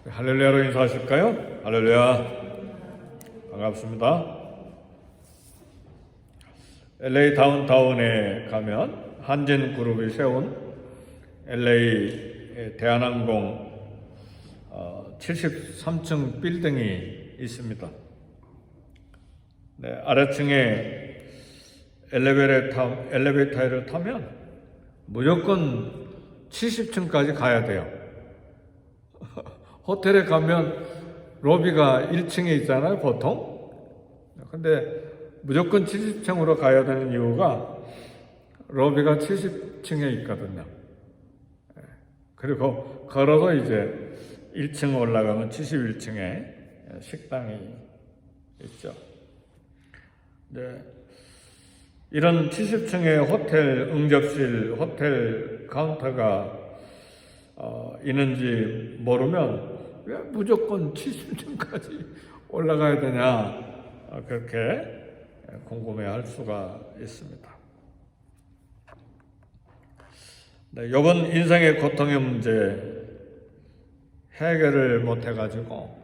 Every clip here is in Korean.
할렐루야로 인사하실까요? 할렐루야. 반갑습니다. LA 다운타운에 가면 한진그룹이 세운 LA 대한항공 73층 빌딩이 있습니다. 네, 아래층에 엘리베이터를 타면 무조건 70층까지 가야 돼요. 호텔에 가면 로비가 1층에 있잖아요, 보통. 근데 무조건 70층으로 가야 되는 이유가 로비가 70층에 있거든요. 그리고 걸어서 이제 1층 올라가면 71층에 식당이 있죠. 네. 이런 70층의 호텔 응접실, 호텔 카운터가 있는지 모르면 왜 무조건 70층까지 올라가야 되냐, 그렇게 궁금해할 수가 있습니다. 네, 이번 인생의 고통의 문제 해결을 못해가지고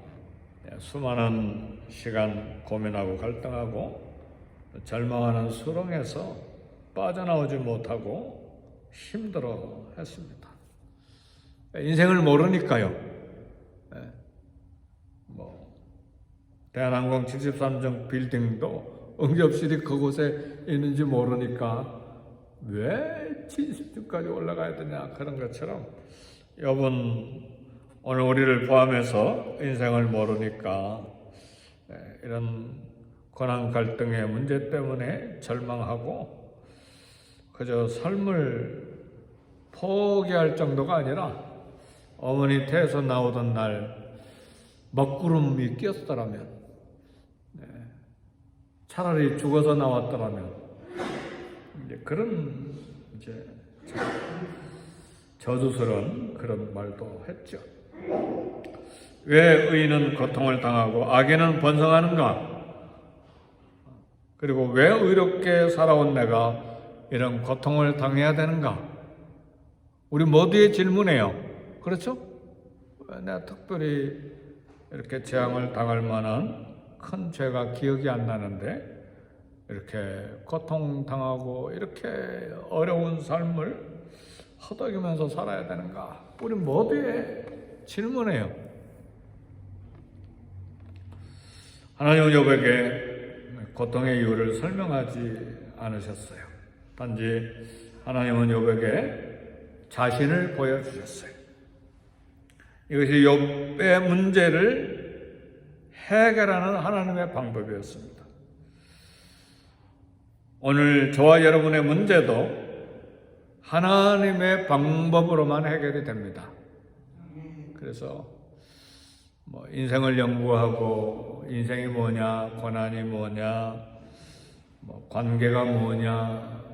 수많은 시간 고민하고 갈등하고 절망하는 수렁에서 빠져나오지 못하고 힘들어 했습니다. 인생을 모르니까요. 대한항공 73층 빌딩도 응접실이 그곳에 있는지 모르니까 왜 70층까지 올라가야 되냐, 그런 것처럼 여러분 오늘 우리를 포함해서 인생을 모르니까 이런 고난 갈등의 문제 때문에 절망하고 그저 삶을 포기할 정도가 아니라 어머니 태에서 나오던 날 먹구름이 끼었더라면, 차라리 죽어서 나왔더라면, 이제 그런 저주스러운 그런 말도 했죠. 왜 의인은 고통을 당하고 악인은 번성하는가? 그리고 왜 의롭게 살아온 내가 이런 고통을 당해야 되는가? 우리 모두의 질문이에요. 그렇죠? 내가 특별히 이렇게 재앙을 당할 만한 큰 죄가 기억이 안 나는데 이렇게 고통당하고 이렇게 어려운 삶을 허덕이면서 살아야 되는가? 우리 모두의 질문이에요. 하나님은 욥에게 고통의 이유를 설명하지 않으셨어요. 단지 하나님은 욥에게 자신을 보여주셨어요. 이것이 욥의 문제를 해결하는 하나님의 방법이었습니다. 오늘 저와 여러분의 문제도 하나님의 방법으로만 해결이 됩니다. 그래서 인생을 연구하고 인생이 뭐냐, 고난이 뭐냐, 관계가 뭐냐,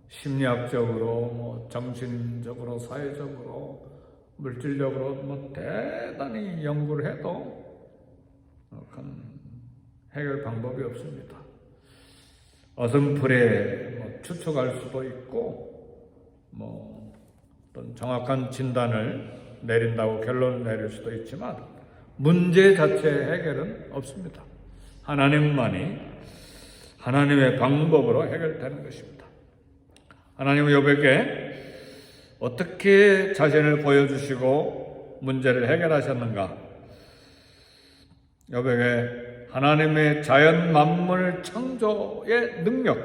심리학적으로, 정신적으로, 사회적으로, 물질적으로 대단히 연구를 해도 해결 방법이 없습니다. 어슴풀에 추측할 수도 있고, 어떤 정확한 진단을 내린다고 결론을 내릴 수도 있지만 문제 자체의 해결은 없습니다. 하나님만이 하나님의 방법으로 해결되는 것입니다. 하나님은 욥에게 어떻게 자신을 보여주시고 문제를 해결하셨는가? 욥에게 하나님의 자연 만물 창조의 능력,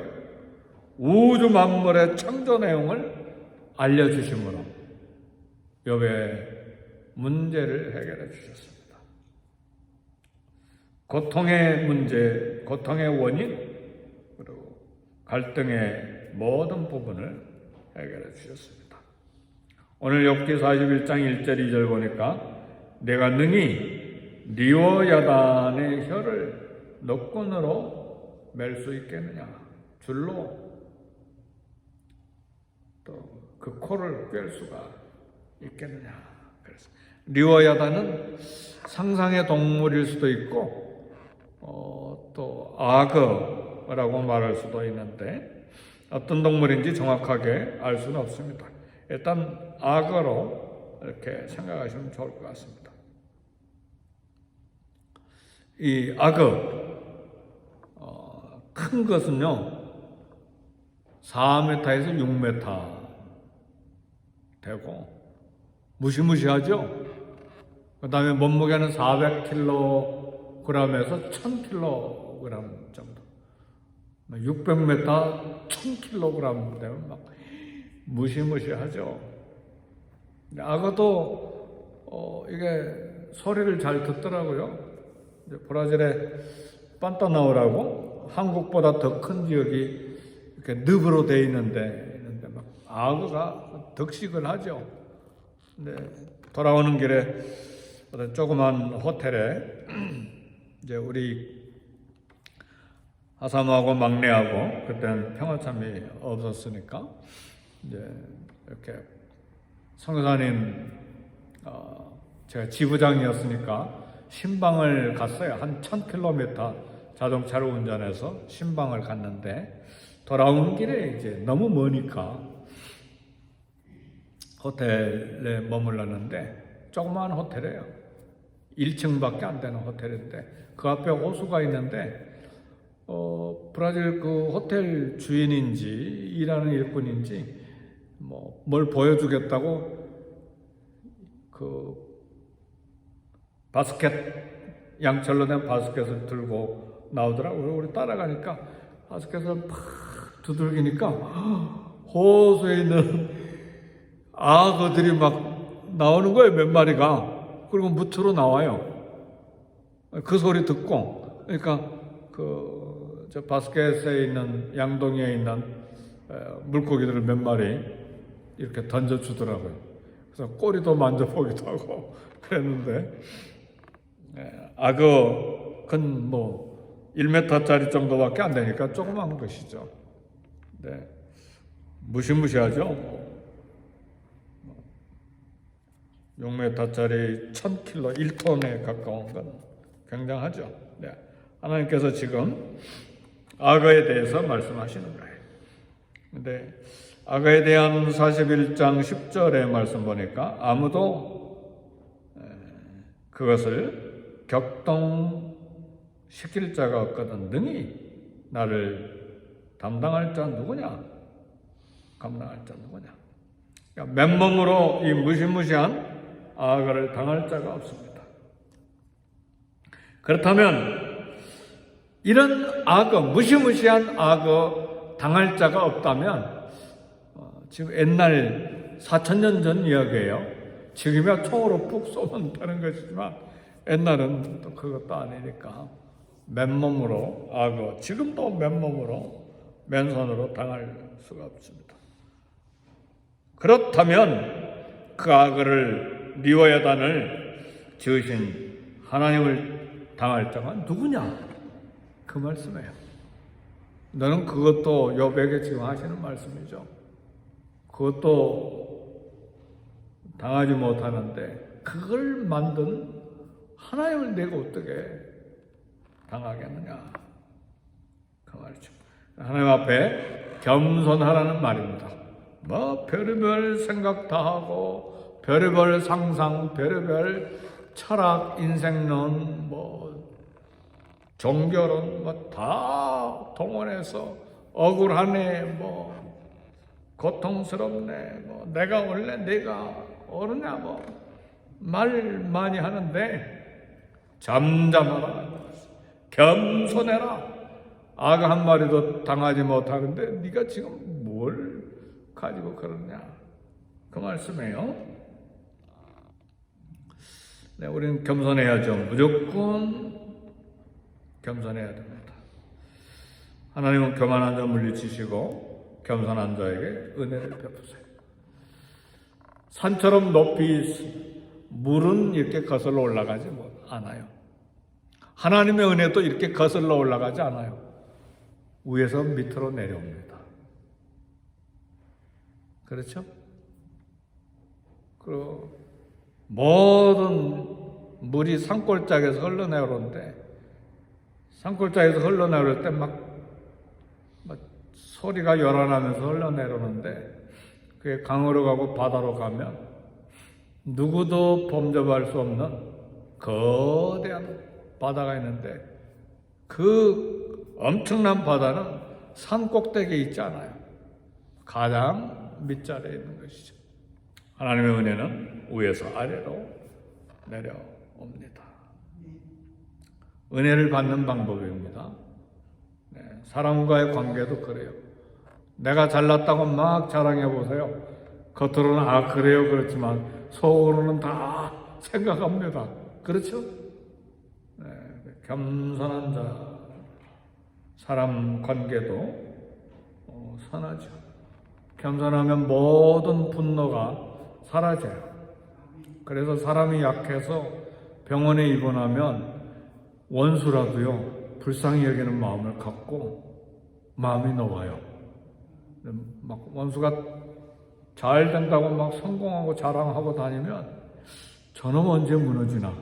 우주 만물의 창조 내용을 알려주심으로 욥의 문제를 해결해 주셨습니다. 고통의 문제, 고통의 원인, 그리고 갈등의 모든 부분을 해결해 주셨습니다. 오늘 욥기 41장 1절 2절 보니까 내가 능히 리워야단의 혀를 너끈으로 맬 수 있겠느냐, 줄로 또 그 코를 꿰 수가 있겠느냐. 그래서 리워야단은 상상의 동물일 수도 있고 또 악어라고 말할 수도 있는데 어떤 동물인지 정확하게 알 수는 없습니다. 일단 악어로 이렇게 생각하시면 좋을 것 같습니다. 이 악어 큰 것은요 4m에서 6m 되고 무시무시하죠. 그 다음에 몸무게는 400kg에서 1000kg 정도. 600m 1000kg 되면 막 무시무시하죠. 악어도 이게 소리를 잘 듣더라고요. 이제 브라질에 판타나우라고 한국보다 더 큰 지역이 이렇게 늪으로 돼 있는데 막 악어가 덕식을 하죠. 근데 돌아오는 길에 어떤 조그만 호텔에 이제 우리 하사모하고 막내하고 그때는 평화참이 없었으니까 이제 이렇게 선교사님 제가 지부장이었으니까 신방을 갔어요. 한 1000km 자동차로 운전해서 신방을 갔는데 돌아오는 길에 이제 너무 머니까 호텔에 머물렀는데 조그마한 호텔이에요. 1층밖에 안 되는 호텔인데 그 앞에 호수가 있는데 브라질 그 호텔 주인인지 일하는 일꾼인지 뭘 보여주겠다고 그 바스켓 양철로 된 바스켓을 들고 나오더라고요. 우리 따라가니까 바스켓을 팍 두들기니까 호수에 있는 악어들이 막 나오는 거예요. 몇 마리가. 그리고 무트로 나와요. 그 소리 듣고 그러니까 저 바스켓에 있는 양동이에 있는 물고기들을 몇 마리 이렇게 던져주더라고요. 그래서 꼬리도 만져보기도 하고 그랬는데 악어 근 1m짜리 정도밖에 안 되니까 조그만 것이죠. 네. 무시무시하죠. 6m짜리 1000kg, 1톤에 가까운 건 굉장하죠. 네. 하나님께서 지금 악어에 대해서 말씀하시는 거예요. 근데 악어에 대한 41장 10절의 말씀 보니까 아무도 그것을 격동시킬 자가 없거든 능히 나를 담당할 자 누구냐? 감당할 자 누구냐? 그러니까 맨몸으로 이 무시무시한 악어를 당할 자가 없습니다. 그렇다면 이런 악어, 무시무시한 악어 당할 자가 없다면 지금 옛날 4000년 전 이야기예요. 지금이야 총으로 푹 쏘면 되는 것이지만 옛날은 또 그것도 아니니까 맨몸으로 악어, 지금도 맨몸으로 맨손으로 당할 수가 없습니다. 그렇다면 그 악어를 리워야단을 지으신 하나님을 당할 자가 누구냐? 그 말씀이에요. 너는 그것도 욥에게 지금 하시는 말씀이죠. 그것도 당하지 못하는데 그걸 만든 하나님을 내가 어떻게 당하겠느냐? 그 말이죠. 하나님 앞에 겸손하라는 말입니다. 별의별 생각 다 하고 별의별 상상, 별의별 철학, 인생론, 종교론 다 동원해서 억울하네, 고통스럽네, 내가 원래 내가 옳으냐, 말 많이 하는데 잠잠하라, 겸손해라. 악어 한 마리도 당하지 못하는데 네가 지금 뭘 가지고 그러냐, 그 말씀이에요. 네, 우리는 겸손해야죠. 무조건 겸손해야 됩니다. 하나님은 교만한 자 물리치시고 겸손한 자에게 은혜를 베푸세요. 산처럼 높이 물은 이렇게 거슬러 올라가지 않아요. 하나님의 은혜도 이렇게 거슬러 올라가지 않아요. 위에서 밑으로 내려옵니다. 그렇죠? 그리고 모든 물이 산골짜기에서 흘러내오는데 산골짜기에서 흘러내올 때 막 소리가 요란하면서 흘러내려오는데 그게 강으로 가고 바다로 가면 누구도 범접할 수 없는 거대한 바다가 있는데 그 엄청난 바다는 산 꼭대기에 있지 않아요. 가장 밑자리에 있는 것이죠. 하나님의 은혜는 위에서 아래로 내려옵니다. 은혜를 받는 방법입니다. 네, 사람과의 관계도 그래요. 내가 잘났다고 막 자랑해 보세요. 겉으로는 그래요 그렇지만 속으로는 다 생각합니다. 그렇죠? 네, 겸손한 자, 사람 관계도 선하죠. 겸손하면 모든 분노가 사라져요. 그래서 사람이 약해서 병원에 입원하면 원수라도요 불쌍히 여기는 마음을 갖고 마음이 녹아요. 막 원수가 잘 된다고 막 성공하고 자랑하고 다니면 저놈 언제 무너지나,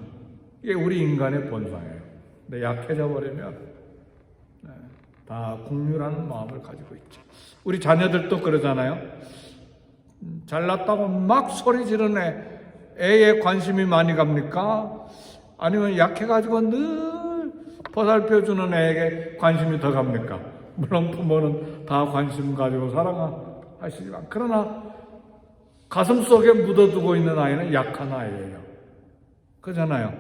이게 우리 인간의 본성이에요. 근데 약해져 버리면 다 국률하는 마음을 가지고 있죠. 우리 자녀들도 그러잖아요. 잘났다고 막 소리 지르는 애에 관심이 많이 갑니까? 아니면 약해가지고 늘 보살펴주는 애에게 관심이 더 갑니까? 물론 부모는 다 관심 가지고 사랑하시지만, 그러나 가슴 속에 묻어두고 있는 아이는 약한 아이예요. 그러잖아요.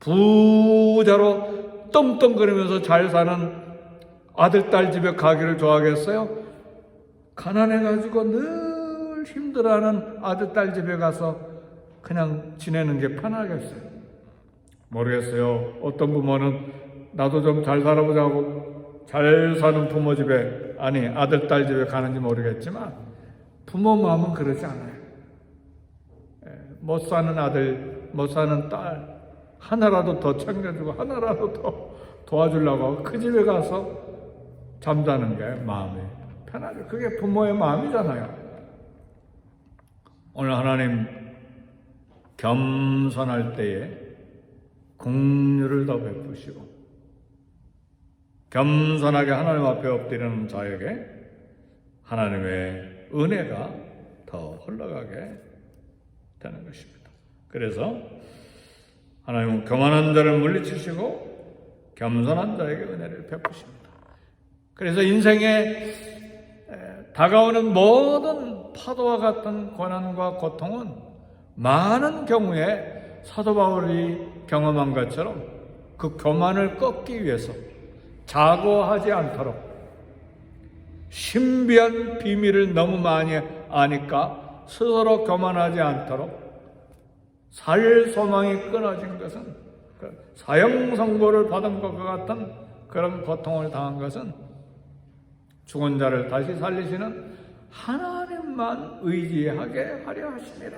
부자로 떵떵거리면서 잘 사는 아들, 딸 집에 가기를 좋아하겠어요? 가난해가지고 늘 힘들어하는 아들, 딸 집에 가서 그냥 지내는 게 편하겠어요? 모르겠어요. 어떤 부모는 나도 좀 잘 살아보자고 잘 사는 부모 집에, 아니 아들, 딸 집에 가는지 모르겠지만 부모 마음은 그러지 않아요. 못 사는 아들, 못 사는 딸 하나라도 더 챙겨주고 하나라도 더 도와주려고 그 집에 가서 잠자는 게 마음이 편하죠. 그게 부모의 마음이잖아요. 오늘 하나님 겸손할 때에 긍휼을 더 베푸시고 겸손하게 하나님 앞에 엎드리는 자에게 하나님의 은혜가 더 흘러가게 되는 것입니다. 그래서 하나님은 교만한 자를 물리치시고 겸손한 자에게 은혜를 베푸십니다. 그래서 인생에 다가오는 모든 파도와 같은 고난과 고통은 많은 경우에 사도 바울이 경험한 것처럼 그 교만을 꺾기 위해서 자고하지 않도록, 신비한 비밀을 너무 많이 아니까 스스로 교만하지 않도록 살 소망이 끊어진 것은, 사형 선고를 받은 것과 같은 그런 고통을 당한 것은 죽은 자를 다시 살리시는 하나님만 의지하게 하려 하십니다.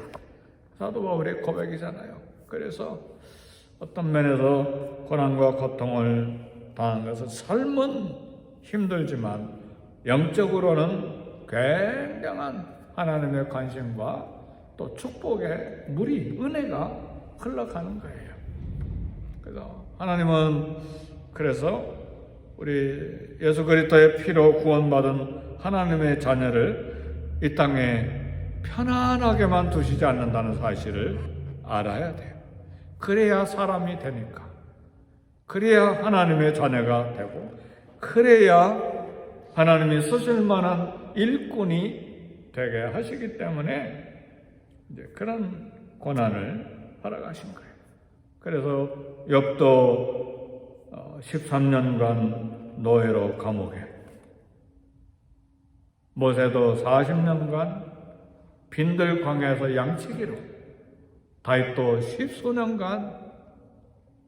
사도 바울의 고백이잖아요. 그래서 어떤 면에서 고난과 고통을 당한 것은 삶은 힘들지만 영적으로는 굉장한 하나님의 관심과 또 축복의 물이, 은혜가 흘러가는 거예요. 그래서 하나님은 그래서 우리 예수 그리스도의 피로 구원받은 하나님의 자녀를 이 땅에 편안하게만 두시지 않는다는 사실을 알아야 돼요. 그래야 사람이 되니까. 그래야 하나님의 자녀가 되고, 그래야 하나님이 쓰실 만한 일꾼이 되게 하시기 때문에 이제 그런 고난을 허락하신 거예요. 그래서 욥도 13년간 노예로 감옥에, 모세도 40년간 빈들 광야에서 양치기로, 다윗도 10수년간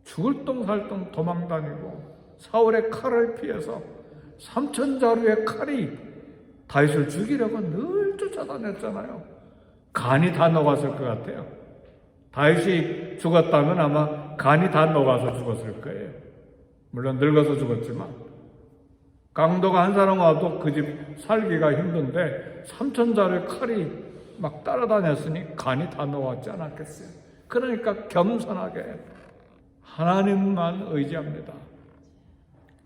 죽을 똥살똥 도망다니고 사울의 칼을 피해서 3,000자루의 칼이 다윗을 죽이려고 늘 쫓아다녔잖아요. 간이 다 녹았을 것 같아요. 다윗이 죽었다면 아마 간이 다 녹아서 죽었을 거예요. 물론 늙어서 죽었지만 강도가 한 사람 와도 그 집 살기가 힘든데 3,000자루의 칼이 막 따라다녔으니 간이 다 녹았지 않았겠어요. 그러니까 겸손하게 하나님만 의지합니다.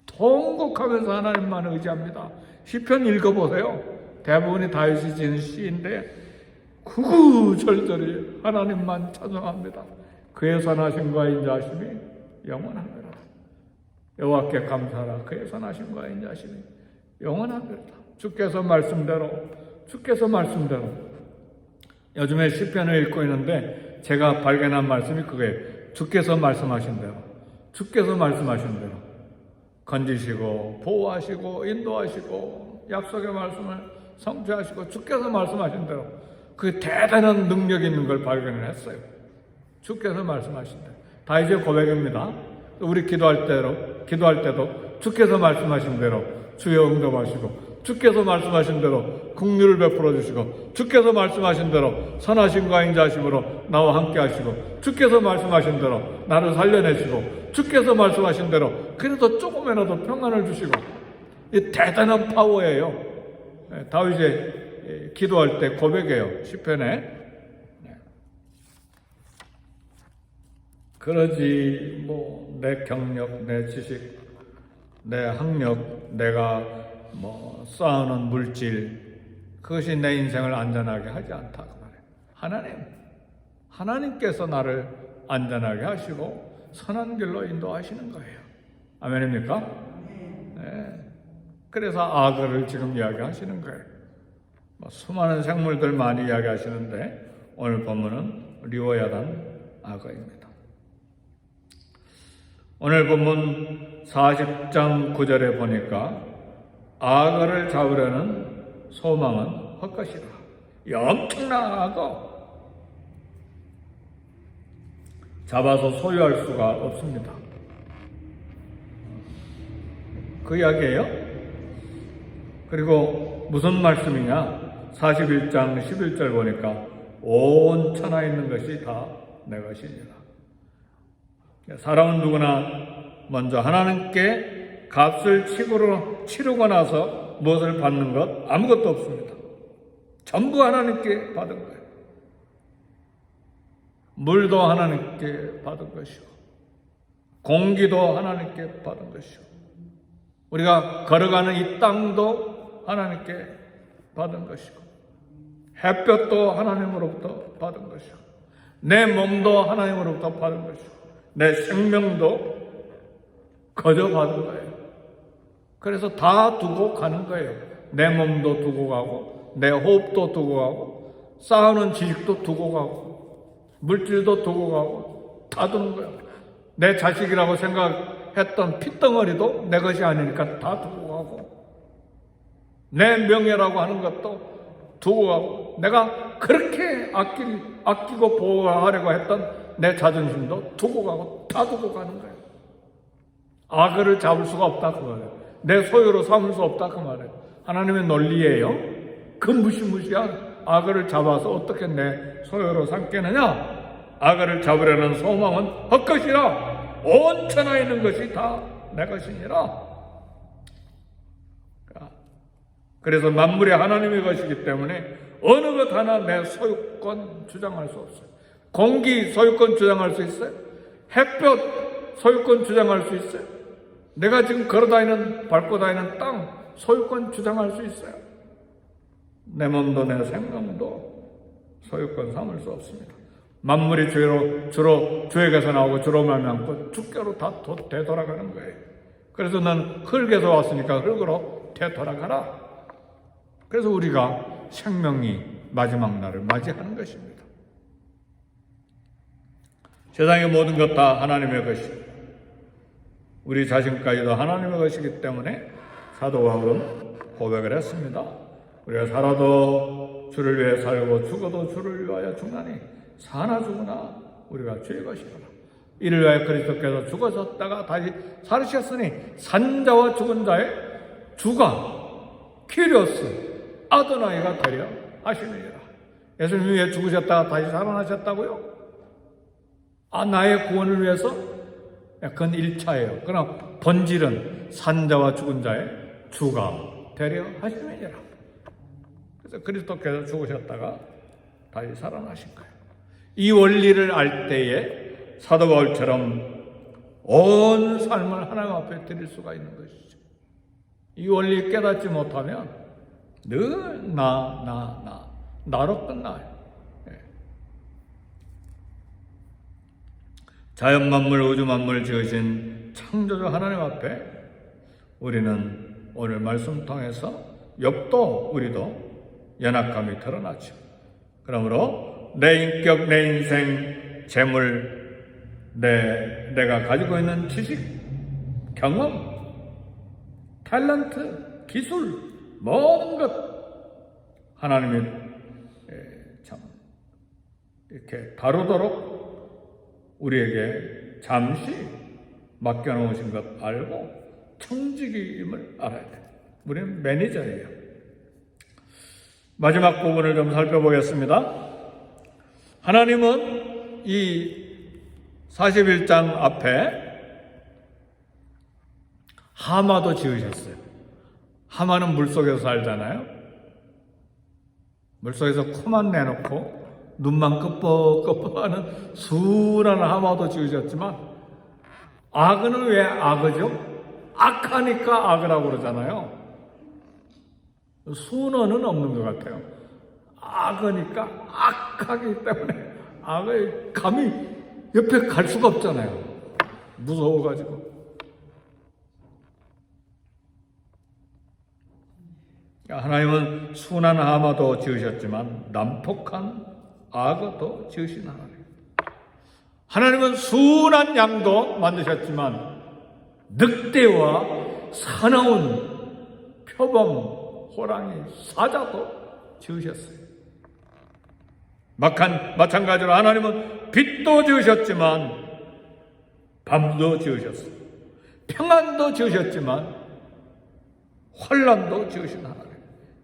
통곡하면서 하나님만 의지합니다. 시편 읽어보세요. 대부분이 다윗이 지은 시인데 구구절절히 하나님만 찬송합니다. 그의 선하심과 인자하심이 영원하리로다. 여호와께 감사하라. 그의 선하심과 인자하심이 영원하리로다. 주께서 말씀대로 요즘에 시편을 읽고 있는데 제가 발견한 말씀이 그거예요. 주께서 말씀하신 대로 건지시고 보호하시고 인도하시고 약속의 말씀을 성취하시고 주께서 말씀하신 대로 그 대단한 능력 있는 걸 발견을 했어요. 주께서 말씀하신 대로. 다윗의 고백입니다. 우리 기도할 때도 주께서 말씀하신 대로 주여 응답하시고 주께서 말씀하신 대로 긍휼을 베풀어 주시고 주께서 말씀하신 대로 선하심과 인자하심으로 나와 함께 하시고 주께서 말씀하신 대로 나를 살려내시고 주께서 말씀하신 대로 그래도 조금이라도 평안을 주시고 이 대단한 파워예요. 다윗의 기도할 때 고백이에요. 시편에. 그러지 내 경력, 내 지식, 내 학력, 내가 쌓아놓은 물질 그것이 내 인생을 안전하게 하지 않다 그 말이에요. 하나님께서 나를 안전하게 하시고 선한 길로 인도하시는 거예요. 아멘입니까? 네. 그래서 악어를 지금 이야기하시는 거예요. 수많은 생물들 많이 이야기하시는데 오늘 본문은 리워야단 악어입니다. 오늘 본문 40장 9절에 보니까 악어를 잡으려는 소망은 헛것이다. 엄청난 악어. 잡아서 소유할 수가 없습니다. 그 이야기예요. 그리고 무슨 말씀이냐? 41장 11절 보니까 온 천하에 있는 것이 다 내 것이니라. 사람은 누구나 먼저 하나님께 값을 치르고 나서 무엇을 받는 것 아무것도 없습니다. 전부 하나님께 받은 거예요. 물도 하나님께 받은 것이고 공기도 하나님께 받은 것이고 우리가 걸어가는 이 땅도 하나님께 받은 것이고 햇볕도 하나님으로부터 받은 것이고 내 몸도 하나님으로부터 받은 것이고 내 생명도 거저 받은 거예요. 그래서 다 두고 가는 거예요. 내 몸도 두고 가고 내 호흡도 두고 가고 쌓아놓은 지식도 두고 가고 물질도 두고 가고 다 두는 거예요. 내 자식이라고 생각했던 핏덩어리도 내 것이 아니니까 다 두고 가고 내 명예라고 하는 것도 두고 가고 내가 그렇게 아끼고 보호하려고 했던 내 자존심도 두고 가고 다 두고 가는 거예요. 악어를 잡을 수가 없다 그 말이에요. 내 소유로 삼을 수 없다 그 말이에요. 하나님의 논리예요. 그 무시무시한 악어를 잡아서 어떻게 내 소유로 삼겠느냐? 악어를 잡으려는 소망은 헛것이라 온 천하에 있는 것이 다 내 것이니라. 그래서 만물이 하나님의 것이기 때문에 어느 것 하나 내 소유권 주장할 수 없어요. 공기 소유권 주장할 수 있어요? 햇볕 소유권 주장할 수 있어요? 내가 지금 밟고 다니는 땅 소유권 주장할 수 있어요? 내 몸도 내 생명도 소유권 삼을 수 없습니다. 만물이 주로 주에게서 나오고 주로 말미암고 주께로 다 되돌아가는 거예요. 그래서 난 흙에서 왔으니까 흙으로 되돌아가라. 그래서 우리가 생명이 마지막 날을 맞이하는 것입니다. 세상의 모든 것 다 하나님의 것이고 우리 자신까지도 하나님의 것이기 때문에 사도 바울은 고백을 했습니다. 우리가 살아도 주를 위해 살고 죽어도 주를 위하여 죽나니 사나 죽으나 우리가 주의 것이라. 이를 위하여 그리스도께서 죽으셨다가 다시 살으셨으니 산자와 죽은 자의 주가 키리오스 아도나이가 되려 하시느니라. 예수님이 왜 죽으셨다가 다시 살아나셨다고요? 나의 구원을 위해서? 그건 1차예요. 그러나 본질은 산자와 죽은 자의 주가 되려 하시느니라. 그래서 그리스도께서 죽으셨다가 다시 살아나신 거예요. 이 원리를 알 때에 사도 바울처럼 온 삶을 하나님 앞에 드릴 수가 있는 것이죠. 이 원리 깨닫지 못하면 늘 나로 끝나요. 자연 만물, 우주 만물 지으신 창조주 하나님 앞에 우리는 오늘 말씀 통해서 욥도 우리도 연약함이 드러나죠. 그러므로 내 인격, 내 인생, 재물, 내가 가지고 있는 지식, 경험, 탤런트, 기술, 모든 것 하나님이 참 이렇게 다루도록 우리에게 잠시 맡겨놓으신 것 알고 청지기임을 알아야 돼요. 우리는 매니저예요. 마지막 부분을 좀 살펴보겠습니다. 하나님은 이 41장 앞에 하마도 지으셨어요. 하마는 물속에서 살잖아요. 물속에서 코만 내놓고 눈만 끄뻑끄뻑하는 순한 하마도 지으셨지만 악어는 왜 악어죠? 악하니까 악어라고 그러잖아요. 순어는 없는 것 같아요. 악어니까 악하기 때문에 악어의 감이 옆에 갈 수가 없잖아요. 무서워가지고. 하나님은 순한 하마도 지으셨지만 난폭한 악어도 지으신 하나님. 하나님은 순한 양도 만드셨지만 늑대와 사나운 표범, 호랑이, 사자도 지으셨어요. 마찬가지로 하나님은 빛도 지으셨지만 밤도 지으셨어요. 평안도 지으셨지만 환란도 지으신 하나님.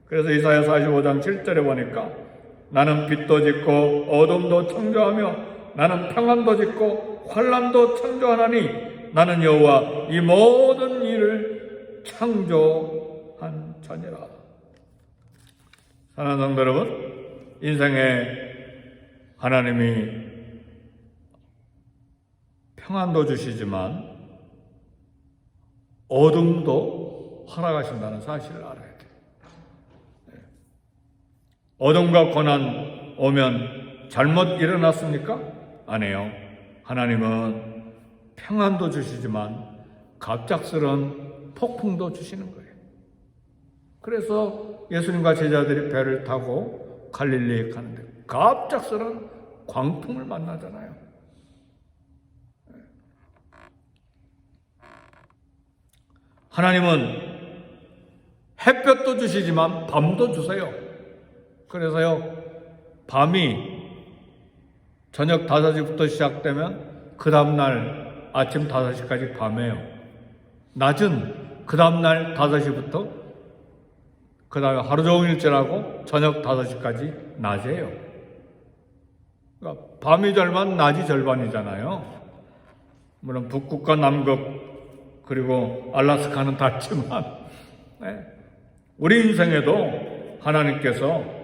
그래서 이사야 45장 7절에 보니까 나는 빛도 짓고 어둠도 창조하며 나는 평안도 짓고 환란도 창조하나니 나는 여호와 이 모든 일을 창조한 자니라. 사랑하는 성도 여러분, 인생에 하나님이 평안도 주시지만 어둠도 허락하신다는 사실을 알아야 돼요. 어둠과 고난 오면 잘못 일어났습니까? 아니에요. 하나님은 평안도 주시지만 갑작스러운 폭풍도 주시는 거예요. 그래서 예수님과 제자들이 배를 타고 갈릴리에 가는데 갑작스러운 광풍을 만나잖아요. 하나님은 햇볕도 주시지만 밤도 주세요. 그래서요, 밤이 저녁 5시부터 시작되면 그 다음날 아침 5시까지 밤에요. 낮은 그 다음날 5시부터 그 다음에 하루 종일 지나고 저녁 5시까지 낮이에요. 그러니까 밤이 절반, 낮이 절반이잖아요. 물론 북극과 남극 그리고 알라스카는 닿지만 우리 인생에도 하나님께서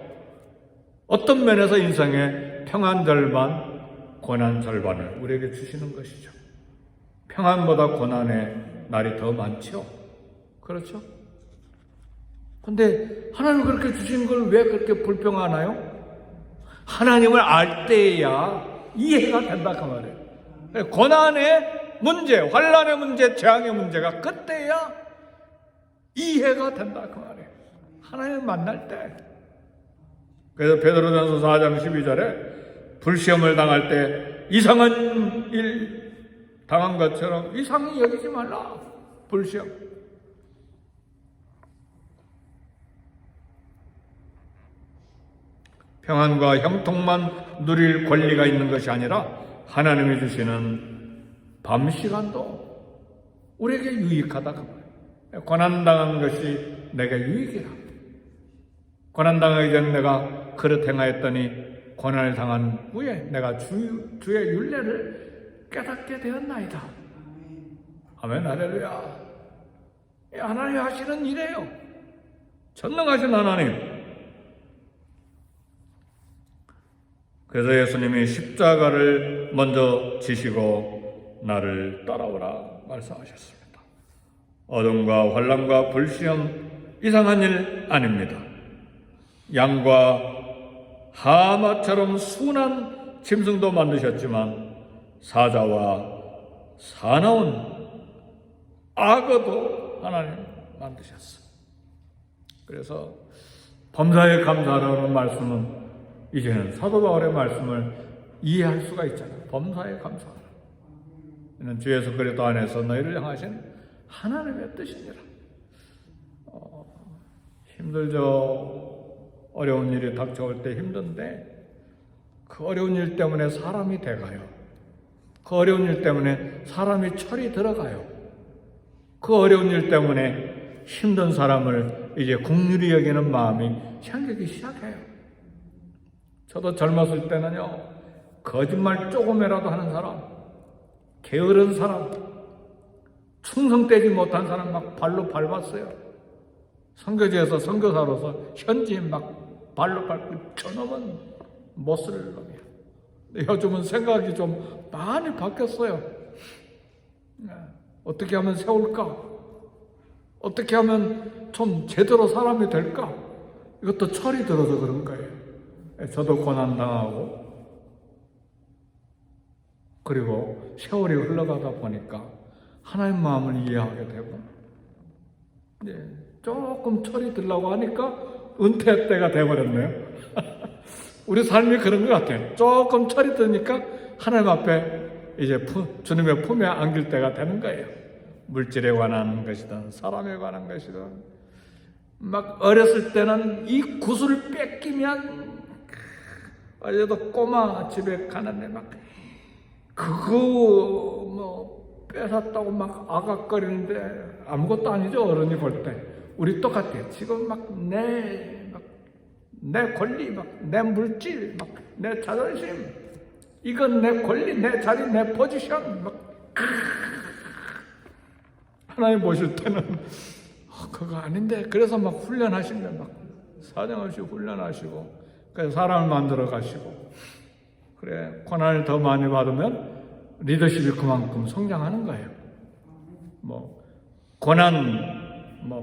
어떤 면에서 인생에 평안 절반, 고난 절반을 우리에게 주시는 것이죠. 평안보다 고난의 날이 더 많죠. 그렇죠? 근데 하나님 그렇게 주신 걸 왜 그렇게 불평하나요? 하나님을 알 때야 이해가 된다 그 말이에요. 고난의 문제, 환난의 문제, 재앙의 문제가 그때야 이해가 된다 그 말이에요. 하나님을 만날 때. 그래서 베드로전서 4장 12절에 불시험을 당할 때 이상한 일 당한 것처럼 이상히 여기지 말라. 불시험. 평안과 형통만 누릴 권리가 있는 것이 아니라 하나님이 주시는 밤 시간도 우리에게 유익하다 그 말이에요. 고난당한 것이 내게 유익이라. 고난당하기 전에 내가 그릇 행하였더니 고난을 당한 후에 내가 주의 율례를 깨닫게 되었나이다. 아멘, 할렐루야. 하나님이 하시는 일이에요. 전능하신 하나님. 그래서 예수님이 십자가를 먼저 지시고 나를 따라오라 말씀하셨습니다. 어둠과 환난과 불시험 이상한 일 아닙니다. 양과 하마처럼 순한 짐승도 만드셨지만 사자와 사나운 악어도 하나님 만드셨어. 그래서 범사에 감사하라는 말씀은 이제는 사도 바울의 말씀을 이해할 수가 있잖아요. 범사에 감사하라. 이는 주 예수 그리스도 안에서 너희를 향하신 하나님의 뜻이니라. 힘들죠. 어려운 일이 닥쳐올 때 힘든데 그 어려운 일 때문에 사람이 돼가요. 그 어려운 일 때문에 사람이 철이 들어가요. 그 어려운 일 때문에 힘든 사람을 이제 긍휼히 여기는 마음이 생기기 시작해요. 저도 젊었을 때는요, 거짓말 조금이라도 하는 사람, 게으른 사람, 충성되지 못한 사람 막 발로 밟았어요. 선교지에서 선교사로서 현지인 막 발로 밟고 저놈은 못쓸 놈이야. 요즘은 생각이 좀 많이 바뀌었어요. 어떻게 하면 세울까? 어떻게 하면 좀 제대로 사람이 될까? 이것도 철이 들어서 그런 거예요. 저도 고난당하고 그리고 세월이 흘러가다 보니까 하나님 마음을 이해하게 되고 조금 철이 들려고 하니까 은퇴 때가 돼버렸네요. 우리 삶이 그런 것 같아요. 조금 철이 드니까 하나님 앞에 이제 주님의 품에 안길 때가 되는 거예요. 물질에 관한 것이든 사람에 관한 것이든 막 어렸을 때는 이 구슬을 뺏기면 어제도 꼬마 집에 가는데 막 그거 뭐 뺏었다고 막 아각거리는데 아무것도 아니죠. 어른이 볼 때 우리 똑같아요. 지금 막 내 권리, 막 내 물질, 막 내 자존심, 이건 내 권리, 내 자리, 내 포지션, 막 하나님 보실 때는 그거 아닌데 그래서 막 훈련하시면 막 사정없이 훈련하시고 그래서 사람을 만들어 가시고 그래 고난을 더 많이 받으면 리더십이 그만큼 성장하는 거예요. 뭐 고난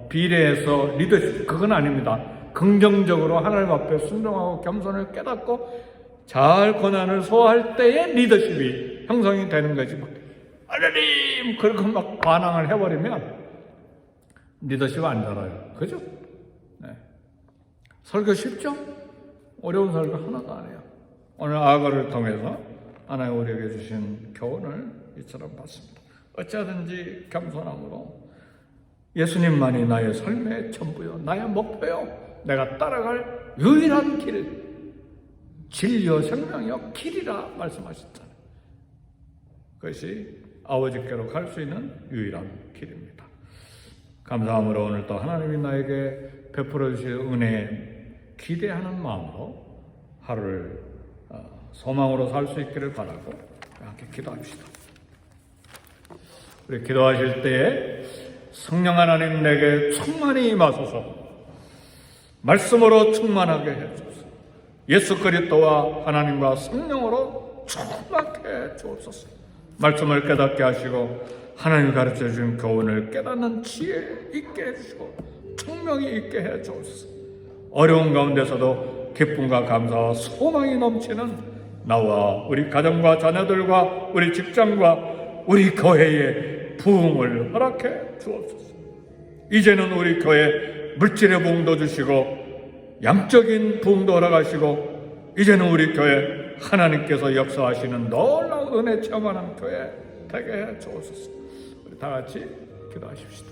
비례해서 리더십 그건 아닙니다. 긍정적으로 하나님 앞에 순종하고 겸손을 깨닫고 잘 고난을 소화할 때의 리더십이 형성이 되는 거지. 막 하나님 그렇게 막 반항을 해버리면 리더십 안 자라요. 그죠? 네. 설교 쉽죠? 어려운 설교 하나도 안 해요. 오늘 악어를 통해서 하나님 우리에게 주신 교훈을 이처럼 봤습니다. 어찌하든지 겸손함으로 예수님만이 나의 삶의 전부요, 나의 목표요, 내가 따라갈 유일한 길, 진리요 생명이요 길이라 말씀하셨잖아요. 그것이 아버지께로 갈 수 있는 유일한 길입니다. 감사함으로 오늘도 하나님이 나에게 베풀어 주실 은혜에 기대하는 마음으로 하루를 소망으로 살 수 있기를 바라고 함께 기도합시다. 우리 기도하실 때에 성령 하나님 내게 충만히 임하소서. 말씀으로 충만하게 해주소서. 예수 그리스도와 하나님과 성령으로 충만하게 주옵소서. 말씀을 깨닫게 하시고 하나님이 가르쳐 주신 교훈을 깨닫는 지혜 있게 해주시고 총명이 있게 해주옵소서. 어려운 가운데서도 기쁨과 감사와 소망이 넘치는 나와 우리 가정과 자녀들과 우리 직장과 우리 교회에 부흥을 허락해 주옵소서. 이제는 우리 교회 물질의 부흥도 주시고 양적인 부흥도 허락하시고 이제는 우리 교회 하나님께서 역사하시는 놀라운 은혜 체험하는 교회 되게 해 주옵소서. 우리 다 같이 기도하십시다.